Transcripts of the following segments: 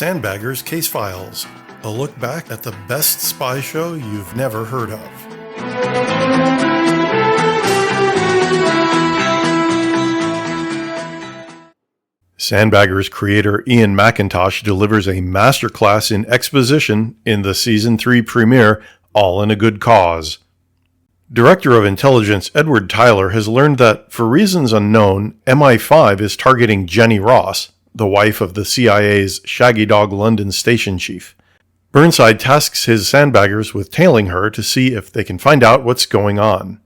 Sandbaggers Case Files, a look back at the best spy show you've never heard of. Sandbaggers creator Ian Mackintosh delivers a masterclass in exposition in the Season 3 premiere, All in a Good Cause. Director of Intelligence Edward Tyler has learned that, for reasons unknown, MI5 is targeting Jenny Ross, the wife of the CIA's Shaggy Dog London station chief. Burnside tasks his sandbaggers with tailing her to see if they can find out what's going on.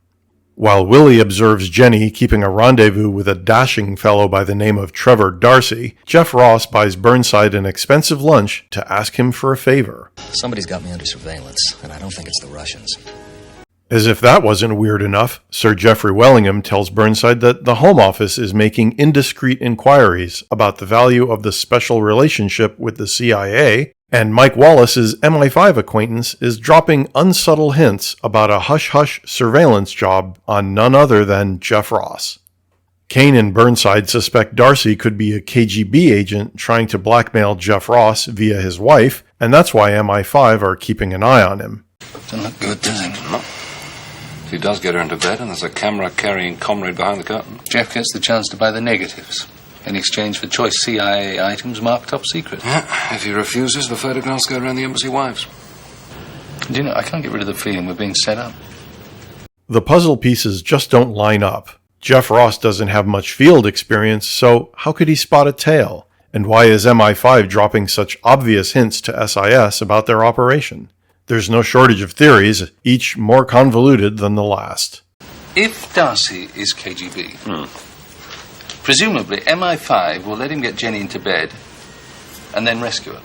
While Willie observes Jenny keeping a rendezvous with a dashing fellow by the name of Trevor Darcy, Jeff Ross buys Burnside an expensive lunch to ask him for a favor. Somebody's got me under surveillance, and I don't think it's the Russians. As if that wasn't weird enough, Sir Geoffrey Wellingham tells Burnside that the Home Office is making indiscreet inquiries about the value of the special relationship with the CIA, and Mike Wallace's MI5 acquaintance is dropping unsubtle hints about a hush-hush surveillance job on none other than Jeff Ross. Kane and Burnside suspect Darcy could be a KGB agent trying to blackmail Jeff Ross via his wife, and that's why MI5 are keeping an eye on him. Doesn't look good, does it? No. If he does get her into bed and there's a camera-carrying comrade behind the curtain, Jeff gets the chance to buy the negatives in exchange for choice CIA items marked top secret. Yeah, if he refuses, the photographs go around the embassy wives. Do you know, I can't get rid of the feeling we're being set up. The puzzle pieces just don't line up. Jeff Ross doesn't have much field experience, so how could he spot a tail? And why is MI5 dropping such obvious hints to SIS about their operation? There's no shortage of theories, each more convoluted than the last. If Darcy is KGB, presumably MI5 will let him get Jenny into bed and then rescue her.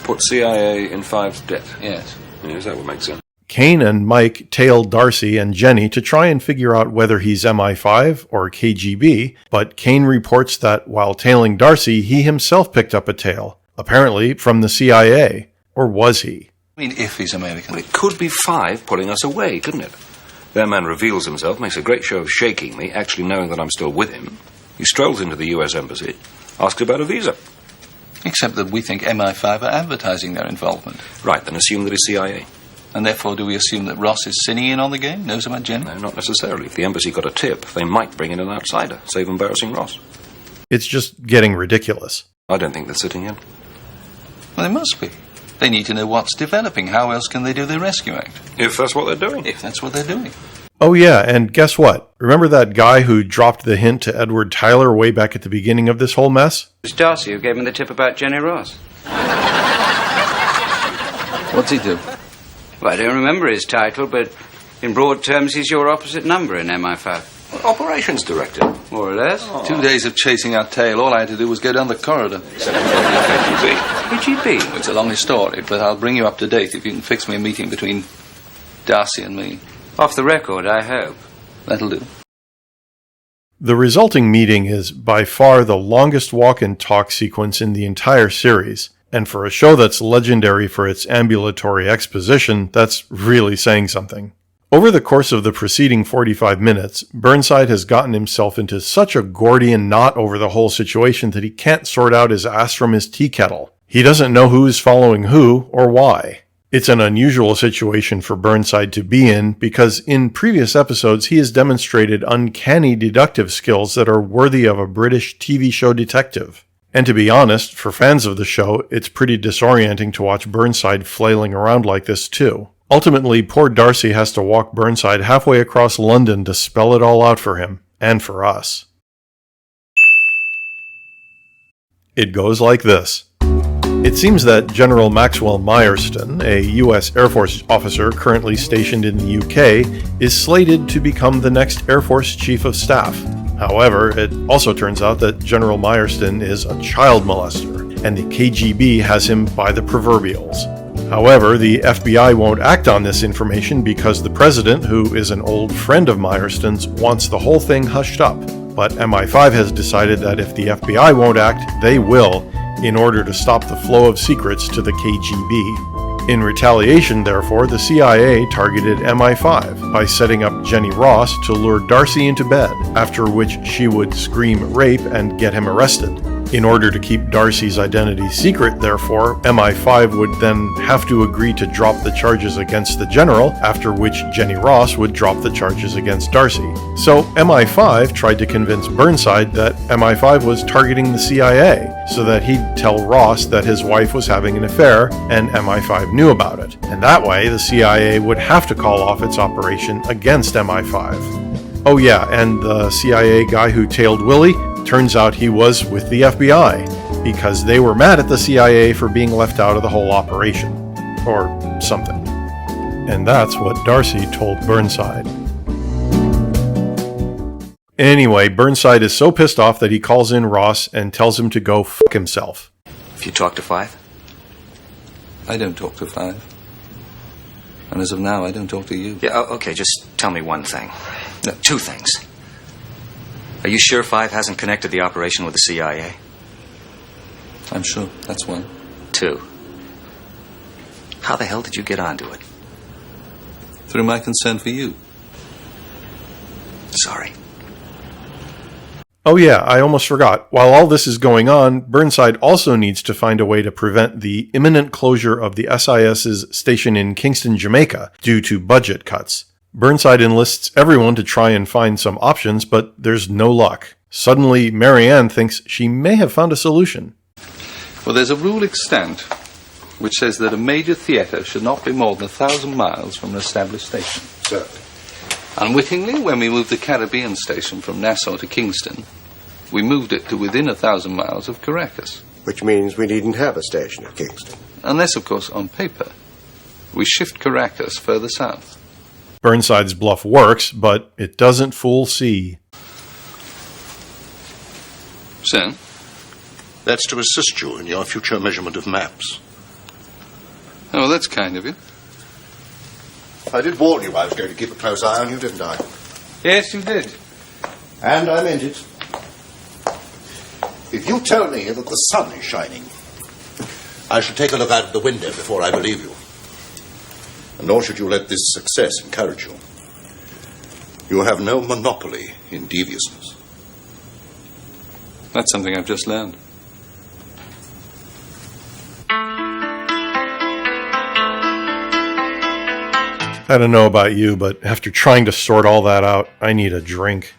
Put CIA in Five's debt. Yes. Yes, that would make sense. Kane and Mike tail Darcy and Jenny to try and figure out whether he's MI5 or KGB, but Kane reports that while tailing Darcy, he himself picked up a tail, apparently from the CIA. Or was he? I mean, if he's American. Well, it could be Five pulling us away, couldn't it? Their man reveals himself, makes a great show of shaking me, actually knowing that I'm still with him. He strolls into the US Embassy, asks about a visa. Except that we think MI5 are advertising their involvement. Right, then assume that it's CIA. And therefore, do we assume that Ross is sinning in on the game, knows about Jenny? No, not necessarily. If the embassy got a tip, they might bring in an outsider, save embarrassing Ross. It's just getting ridiculous. I don't think they're sitting in. Well, they must be. They need to know what's developing. How else can they do their rescue act? If that's what they're doing. If that's what they're doing. Oh yeah, and guess what? Remember that guy who dropped the hint to Edward Tyler way back at the beginning of this whole mess? It was Darcy who gave him the tip about Jenny Ross. What's he do? Well, I don't remember his title, but in broad terms, he's your opposite number in MI5. Operations director. More or less. 2 days of chasing our tail, all I had to do was go down the corridor. KGB? It's a long story, but I'll bring you up to date if you can fix me a meeting between Darcy and me. Off the record, I hope. That'll do. The resulting meeting is by far the longest walk and talk sequence in the entire series, and for a show that's legendary for its ambulatory exposition, that's really saying something. Over the course of the preceding 45 minutes, Burnside has gotten himself into such a Gordian knot over the whole situation that he can't sort out his ass from his tea kettle. He doesn't know who is following who or why. It's an unusual situation for Burnside to be in because in previous episodes he has demonstrated uncanny deductive skills that are worthy of a British TV show detective. And to be honest, for fans of the show, it's pretty disorienting to watch Burnside flailing around like this too. Ultimately, poor Darcy has to walk Burnside halfway across London to spell it all out for him, and for us. It goes like this. It seems that General Maxwell Marsden, a U.S. Air Force officer currently stationed in the UK, is slated to become the next Air Force Chief of Staff. However, it also turns out that General Marsden is a child molester, and the KGB has him by the proverbials. However, the FBI won't act on this information because the president, who is an old friend of Marsden's, wants the whole thing hushed up. But MI5 has decided that if the FBI won't act, they will, in order to stop the flow of secrets to the KGB. In retaliation, therefore, the CIA targeted MI5 by setting up Jenny Ross to lure Darcy into bed, after which she would scream rape and get him arrested. In order to keep Darcy's identity secret, therefore, MI5 would then have to agree to drop the charges against the general, after which Jenny Ross would drop the charges against Darcy. So MI5 tried to convince Burnside that MI5 was targeting the CIA, so that he'd tell Ross that his wife was having an affair, and MI5 knew about it. And that way, the CIA would have to call off its operation against MI5. Oh yeah, and the CIA guy who tailed Willie, turns out he was with the FBI, because they were mad at the CIA for being left out of the whole operation. Or something. And that's what Darcy told Burnside. Anyway, Burnside is so pissed off that he calls in Ross and tells him to go fuck himself. If you talk to Five? I don't talk to Five. And as of now, I don't talk to you. Yeah, okay, just tell me one thing. No, two things. Are you sure Five hasn't connected the operation with the CIA? I'm sure. That's one. Two. How the hell did you get onto it? Through my concern for you. Sorry. Oh yeah, I almost forgot. While all this is going on, Burnside also needs to find a way to prevent the imminent closure of the SIS's station in Kingston, Jamaica, due to budget cuts. Burnside enlists everyone to try and find some options, but there's no luck. Suddenly, Marianne thinks she may have found a solution. Well, there's a rule extant which says that a major theatre should not be more than 1,000 miles from an established station. Certainly. Unwittingly, when we moved the Caribbean station from Nassau to Kingston, we moved it to within 1,000 miles of Caracas. Which means we needn't have a station at Kingston. Unless, of course, on paper, we shift Caracas further south. Burnside's bluff works, but it doesn't fool C. So? That's to assist you in your future measurement of maps. Oh, that's kind of you. I did warn you I was going to keep a close eye on you, didn't I? Yes, you did. And I meant it. If you tell me that the sun is shining, I shall take a look out of the window before I believe you. And nor should you let this success encourage you. You have no monopoly in deviousness. That's something I've just learned. I don't know about you, but after trying to sort all that out, I need a drink.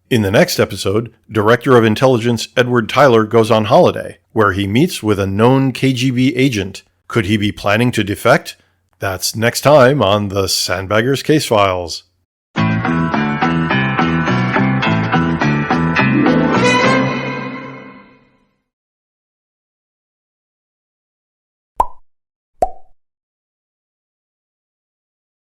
In the next episode, Director of Intelligence Edward Tyler goes on holiday, where he meets with a known KGB agent. Could he be planning to defect? That's next time on the Sandbaggers Case Files.